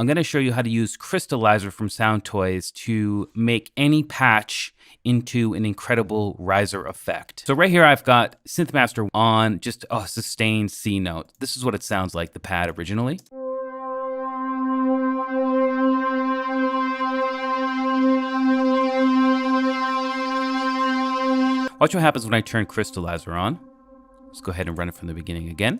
I'm going to show you how to use Crystallizer from Soundtoys to make any patch into an incredible riser effect. So right here I've got Synthmaster on just a sustained C note. This is what it sounds like, the pad originally. Watch what happens when I turn Crystallizer on. Let's go ahead and run it from the beginning again.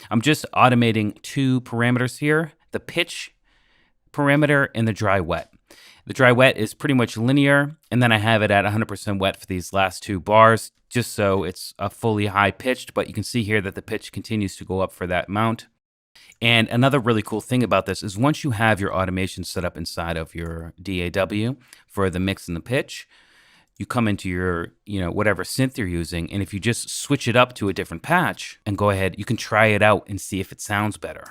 I'm just automating two parameters here, the pitch parameter and the dry wet. The dry wet is pretty much linear, and then I have it at 100% wet for these last two bars, just so it's fully high pitched, but you can see here that the pitch continues to go up for that amount. And another really cool thing about this is once you have your automation set up inside of your DAW for the mix and the pitch, you come into your, whatever synth you're using, and if you just switch it up to a different patch and go ahead, you can try it out and see if it sounds better.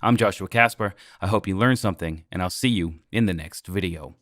I'm Joshua Casper. I hope you learned something, and I'll see you in the next video.